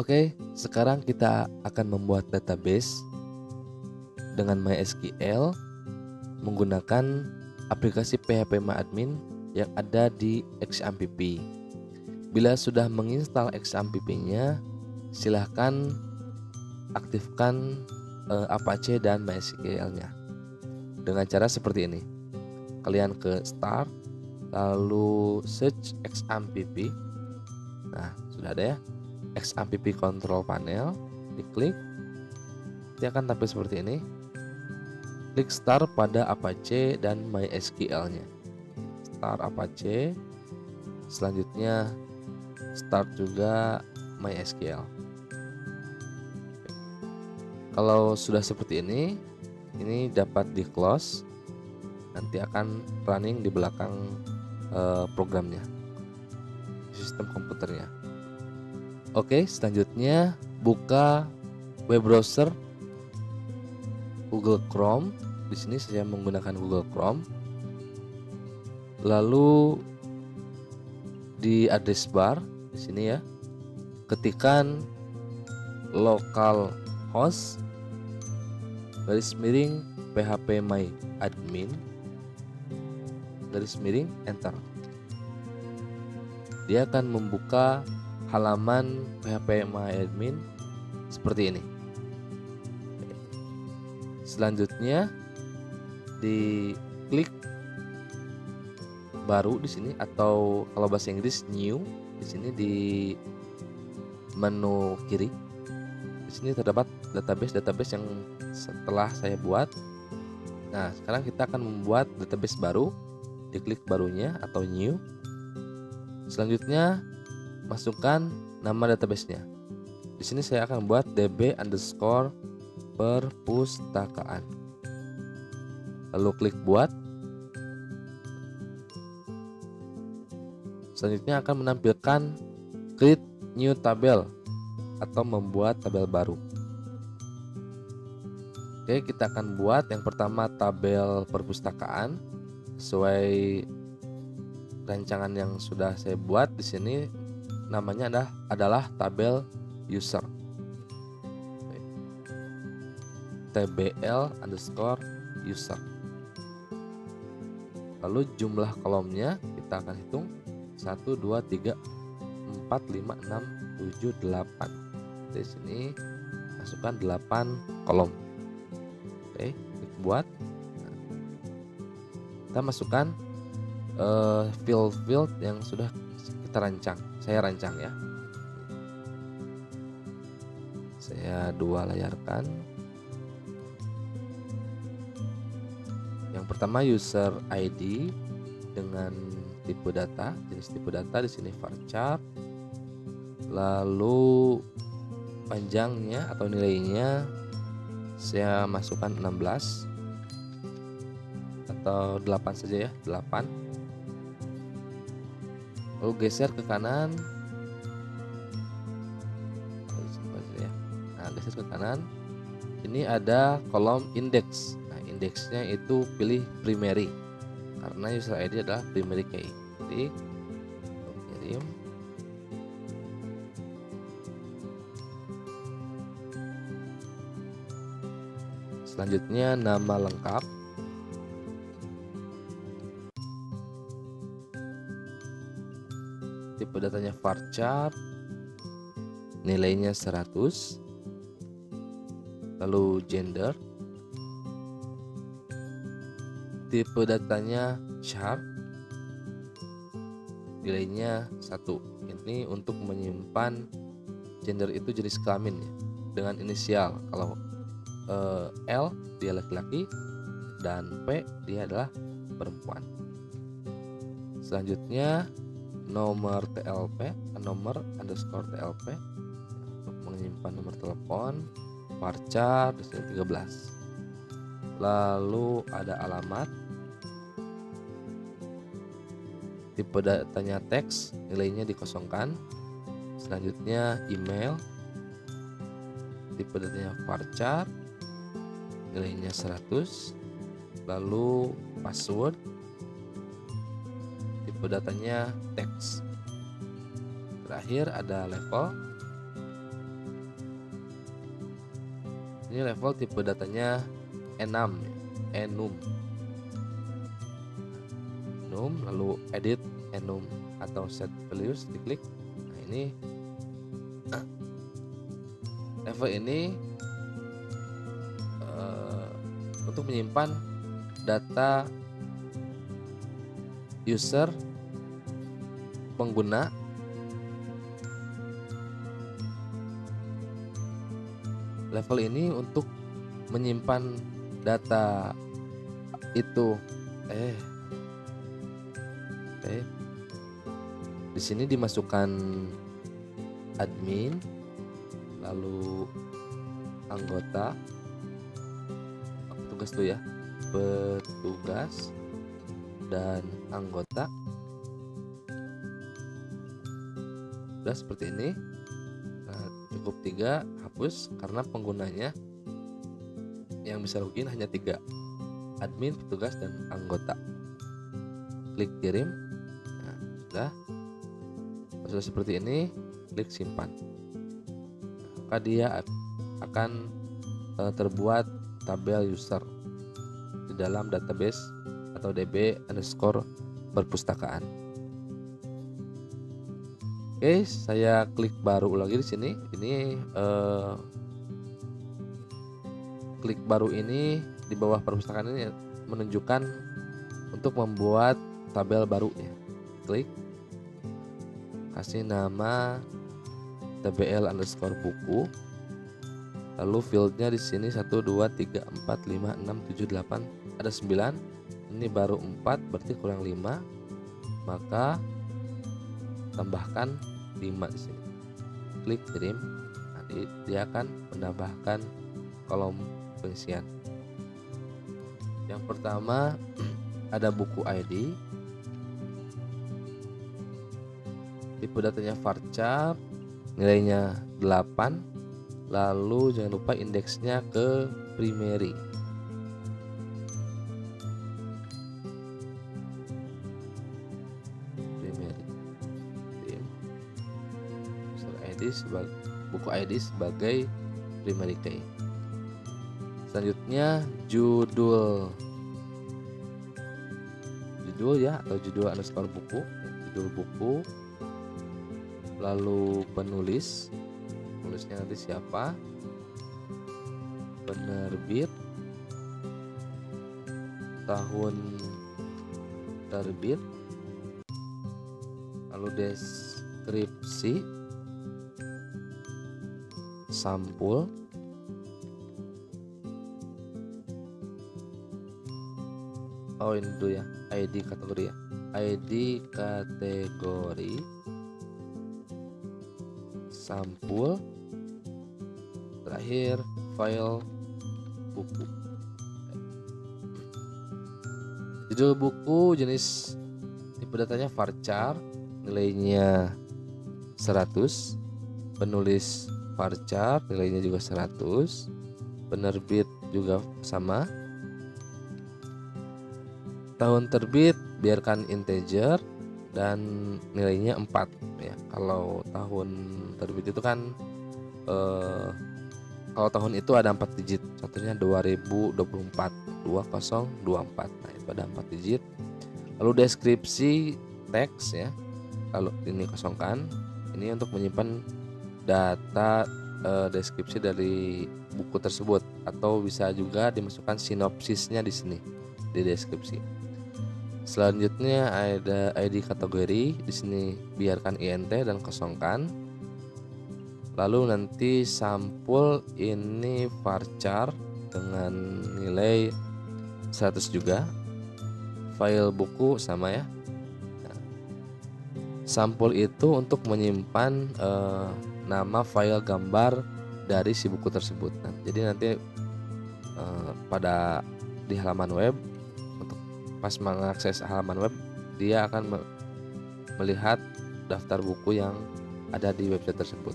Oke, sekarang kita akan membuat database dengan MySQL menggunakan aplikasi PHPMyAdmin yang ada di XAMPP. Bila sudah menginstal XAMPP-nya, silahkan aktifkan Apache dan MySQL-nya dengan cara seperti ini. Kalian ke Start, lalu search XAMPP. Nah, sudah ada ya, XAMPP Control Panel. Diklik, dia akan tampil seperti ini. Klik Start pada Apache dan MySQL-nya. Start Apache, selanjutnya Start juga MySQL. Kalau sudah seperti ini dapat di close. Nanti akan running di belakang programnya, sistem komputernya. Oke, selanjutnya buka web browser Google Chrome. Di sini saya menggunakan Google Chrome. Lalu di address bar di sini ya, ketikkan localhost /phpMyAdmin enter. Dia akan membuka halaman PHPMyAdmin seperti ini. Selanjutnya diklik baru di sini, atau kalau bahasa Inggris new. Di sini di menu kiri. Di sini terdapat database yang setelah saya buat. Nah, sekarang kita akan membuat database baru. Diklik barunya atau new. Selanjutnya masukkan nama databasenya. Di sini saya akan buat db_perpustakaan. Lalu klik buat. Selanjutnya akan menampilkan create new table atau membuat tabel baru. Oke, kita akan buat yang pertama tabel perpustakaan sesuai rancangan yang sudah saya buat. Di sini namanya adalah tabel user, tbl_user. Lalu jumlah kolomnya kita akan hitung 1, 2, 3, 4, 5, 6, 7, 8. Di sini masukkan 8 kolom. Oke, klik buat. Kita masukkan field yang sudah kita rancang. Saya rancang ya. Saya dua layarkan. Yang pertama user ID dengan tipe data, jenis tipe data di sini varchar. Lalu panjangnya atau nilainya saya masukkan 16 atau 8 saja ya, 8. Lalu geser ke kanan. Nah, geser ke kanan. Ini ada kolom indeks. Nah, indeksnya itu pilih primary karena user ID adalah primary key. Jadi kirim. Selanjutnya nama lengkap. Tipe datanya varchar. Nilainya 100. Lalu gender. Tipe datanya char. Nilainya 1. Ini untuk menyimpan gender itu jenis kelamin ya, dengan inisial. Kalau L dia laki-laki dan P dia adalah perempuan. Selanjutnya nomor TLP, nomor _TLP untuk menyimpan nomor telepon. Varchar di sini 13. Lalu ada alamat. Tipe datanya teks, nilainya dikosongkan. Selanjutnya email. Tipe datanya varchar, nilainya 100. Lalu password, tipe datanya teks. Terakhir ada level. Ini level tipe datanya enum, enum, lalu edit enum atau set values, diklik. Nah, ini level ini untuk menyimpan data user pengguna level ini untuk menyimpan data itu di sini dimasukkan admin, lalu anggota, petugas tuh ya, petugas dan anggota. Udah seperti ini. Nah, cukup 3, hapus karena penggunanya yang bisa login hanya 3, admin, petugas dan anggota. Klik kirim. Nah, sudah seperti ini, klik simpan. Maka dia akan terbuat tabel user di dalam database atau db_perpustakaan. Oke, saya klik baru lagi di sini. Ini klik baru ini di bawah perpustakaan ini menunjukkan untuk membuat tabel baru ya. Klik, kasih nama tbl_buku, lalu fieldnya di sini 1 2 3 4 5 6 7 8, ada 9. Ini baru 4, berarti kurang 5, maka tambahkan 5 di sini. Klik kirim. Nah, dia akan menambahkan kolom pengisian. Yang pertama ada buku ID, tipe datanya varchar, nilainya 8, lalu jangan lupa indeksnya ke primary. Buku ID sebagai primary key. Selanjutnya judul ya, atau judul underscore buku, judul buku. Lalu penulisnya nanti siapa, penerbit, tahun terbit, lalu deskripsi, sampul, ini dulu ya, ID kategori ya, ID kategori, sampul, terakhir file buku. Judul buku, jenis tipe datanya varchar, nilainya 100, penulis varchar, nilainya juga 100, penerbit juga sama, tahun terbit biarkan integer dan nilainya 4 ya. Kalau tahun terbit itu kan kalau tahun itu ada 4 digit, satunya 2024, 2024. Nah, itu ada 4 digit. Lalu deskripsi teks ya, lalu ini kosongkan. Ini untuk menyimpan data deskripsi dari buku tersebut, atau bisa juga dimasukkan sinopsisnya di sini di deskripsi. Selanjutnya ada ID kategori, di sini biarkan int dan kosongkan. Lalu nanti sampul ini varchar dengan nilai 100 juga. File buku sama ya. Nah, sampul itu untuk menyimpan nama file gambar dari si buku tersebut. Nah, jadi nanti pada di halaman web, untuk pas mengakses halaman web, dia akan melihat daftar buku yang ada di website tersebut.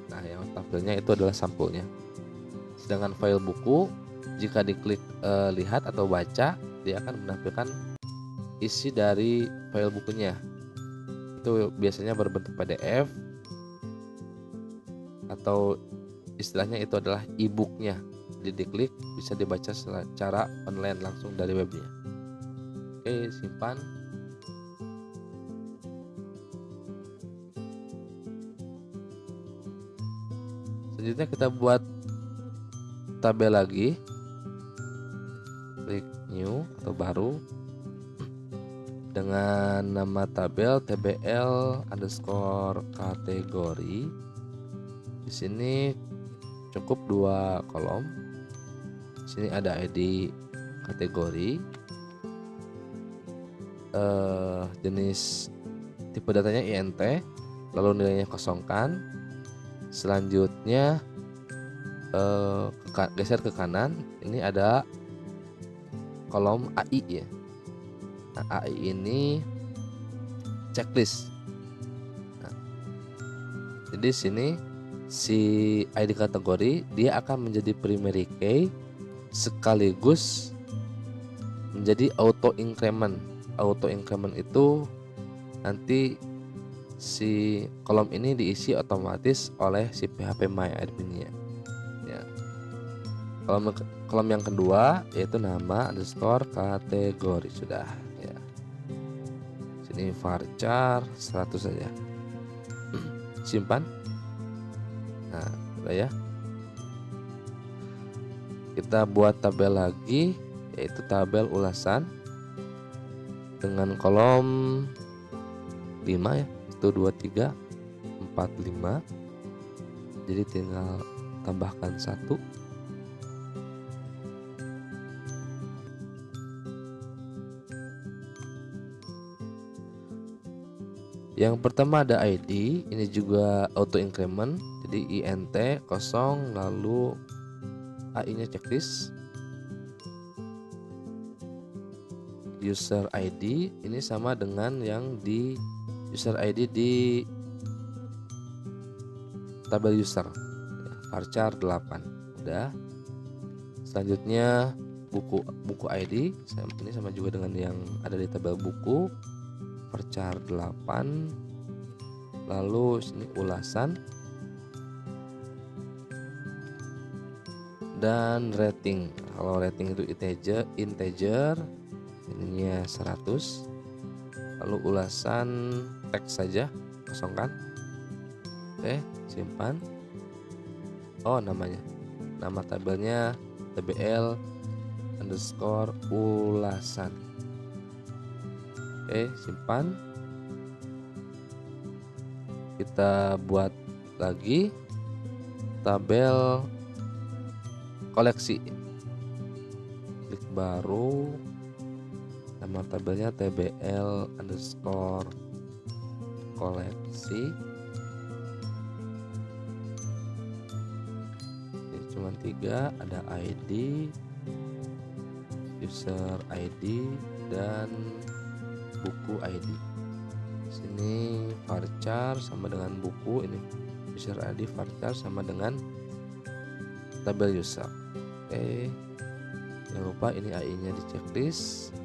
Nah, yang tampilnya itu adalah sampulnya. Sedangkan file buku, jika diklik lihat atau baca, dia akan menampilkan isi dari file bukunya. Itu biasanya berbentuk PDF, atau istilahnya itu adalah e-booknya jadi diklik bisa dibaca secara online langsung dari webnya. Oke, simpan. Selanjutnya kita buat tabel lagi, klik new atau baru dengan nama tabel tbl underscore kategori. Di sini cukup 2 kolom. Di sini ada ID kategori, jenis tipe datanya INT, lalu nilainya kosongkan. Selanjutnya geser ke kanan, ini ada kolom AI ya. Nah, AI ini checklist. Nah, jadi sini si ID kategori dia akan menjadi primary key sekaligus menjadi auto increment. Auto increment itu nanti si kolom ini diisi otomatis oleh si PHP My Admin-nya. Ya. Kolom yang kedua yaitu nama underscore kategori sudah ya. Sini varchar 100 saja. Simpan. Nah, udah ya. Kita buat tabel lagi yaitu tabel ulasan dengan kolom 5 ya. 1 2 3 4 5. Jadi tinggal tambahkan 1. Yang pertama ada ID, ini juga auto increment. Jadi INT 0 lalu AI-nya checklist. User ID ini sama dengan yang di user ID di tabel user ya, varchar 8 udah. Selanjutnya buku ID ini sama juga dengan yang ada di tabel buku varchar 8. Lalu sini ulasan dan rating. Kalau rating itu integer ininya 100. Lalu ulasan teks saja, kosongkan. Oke, simpan. Oh, namanya, nama tabelnya tbl underscore ulasan. Oke, simpan. Kita buat lagi tabel koleksi, klik baru, nama tabelnya tbl underscore koleksi. Ini cuma 3, ada ID, user ID dan buku ID. Sini varchar sama dengan buku, ini user ID, varchar sama dengan tabel user. Oke, jangan lupa ini AI-nya di checklist.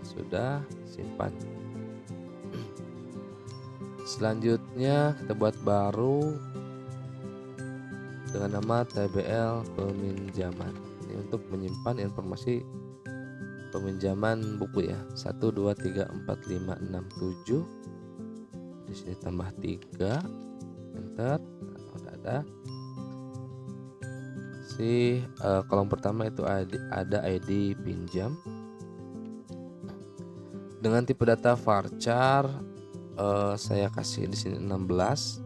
Sudah, simpan. Selanjutnya kita buat baru dengan nama tbl peminjaman. Ini untuk menyimpan informasi peminjaman buku ya. 1 2 3 4 5 6 7. Di sini tambah 3. Enter. Nah, udah ada. Kolom pertama itu ada ID pinjam. Dengan tipe data varchar saya kasih di sini 16.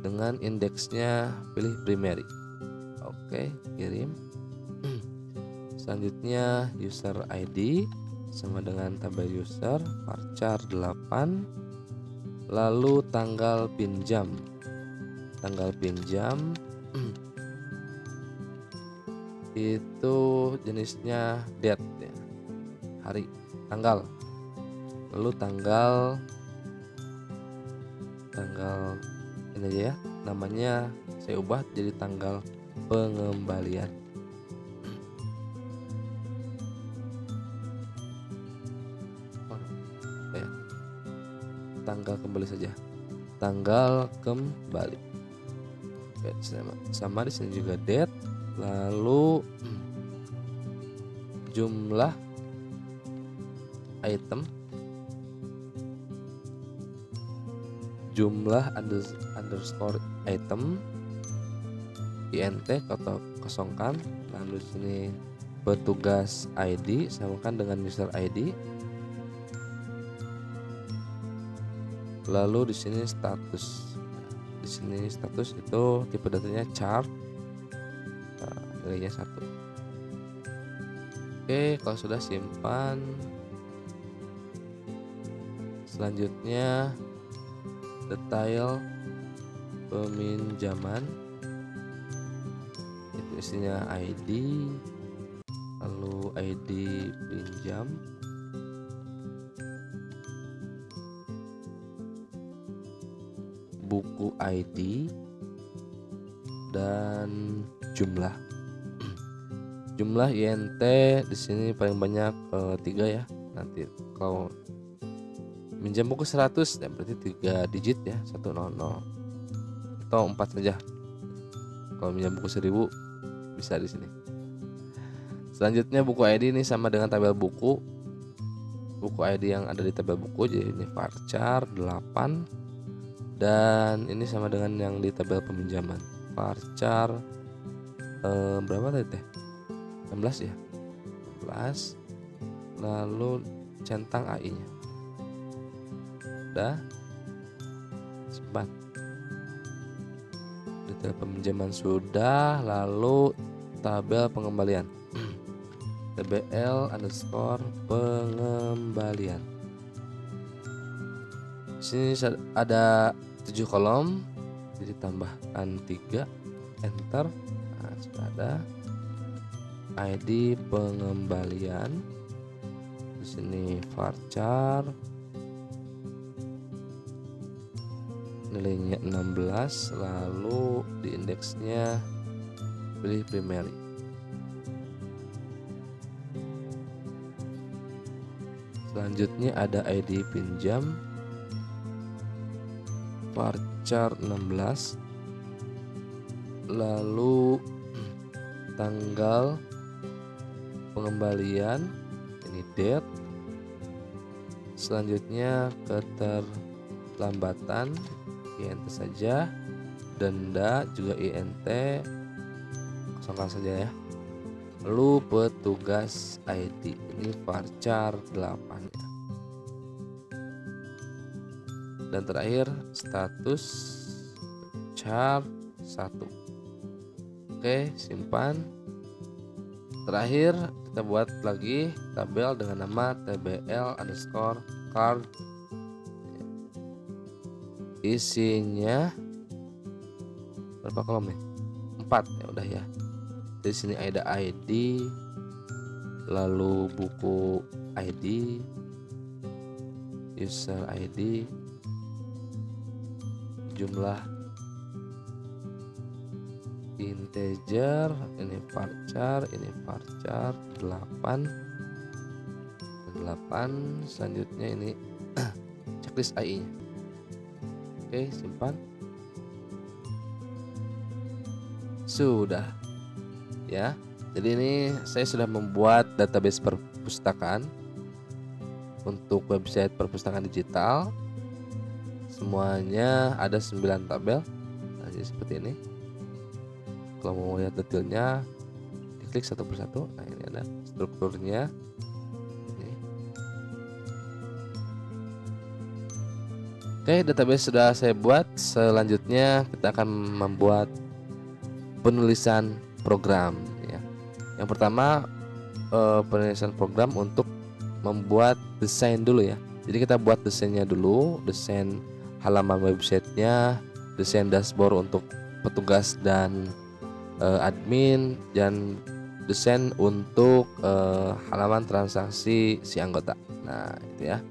Dengan indeksnya pilih primary. Oke, kirim. Selanjutnya user ID sama dengan tabel user varchar 8. Lalu tanggal pinjam. Tanggal pinjam itu jenisnya date ya. Hari, tanggal. Lalu tanggal ini aja ya, namanya saya ubah jadi tanggal pengembalian. Tanggal kembali saja, tanggal kembali. Oke, sama di sini juga date, lalu jumlah item, jumlah underscore item, int atau kosongkan, lalu sini petugas ID samakan dengan user ID, lalu di sini status. Di sini status itu tipe datanya chart, nilainya 1. Oke, kalau sudah simpan. Selanjutnya detail peminjaman, itu isinya ID, lalu ID pinjam, buku ID, dan jumlah. Jumlah INT di sini paling banyak 3 ya. Nanti kalau minjam buku 100 ya berarti 3 digit ya, 100 atau 4 saja. Kalau minjam buku 1000 bisa di sini. Selanjutnya buku ID ini sama dengan tabel buku. Buku ID yang ada di tabel buku, jadi ini varchar 8, dan ini sama dengan yang di tabel peminjaman. Varchar berapa tadi teh? 16 ya. 16. Lalu centang AI-nya. Udah. Simpan. Detail peminjaman sudah, lalu tabel pengembalian. TBL underscore pengembalian. Di sini ada 7 kolom, jadi tambahkan 3, enter. Nah, sudah ada ID pengembalian. Di sini varchar, nilainya 16, lalu di indeksnya pilih primary. Selanjutnya ada ID pinjam, varchar 16, lalu tanggal pengembalian, ini date. Selanjutnya keterlambatan, INT saja, denda juga INT, kosongkan saja ya. Lalu petugas ID, ini varchar 8 ya. Dan terakhir status chart 1. Oke, simpan. Terakhir kita buat lagi tabel dengan nama TBL underscore card. Isinya berapa kolom ya? 4 ya, udah ya. Di sini ada ID, lalu buku ID, user ID, jumlah integer, ini varchar 8. Selanjutnya ini checklist AI nya. Oke, simpan. Sudah ya. Jadi ini saya sudah membuat database perpustakaan untuk website perpustakaan digital. Semuanya ada 9 tabel. Nah, jadi seperti ini. Kalau mau lihat detailnya, diklik satu persatu. Nah, ini ada strukturnya. Ini. Oke, database sudah saya buat. Selanjutnya kita akan membuat penulisan program ya. Yang pertama penulisan program untuk membuat desain dulu ya. Jadi kita buat desainnya dulu, desain halaman websitenya, desain dashboard untuk petugas dan admin, dan desain untuk halaman transaksi si anggota. Nah, itu ya.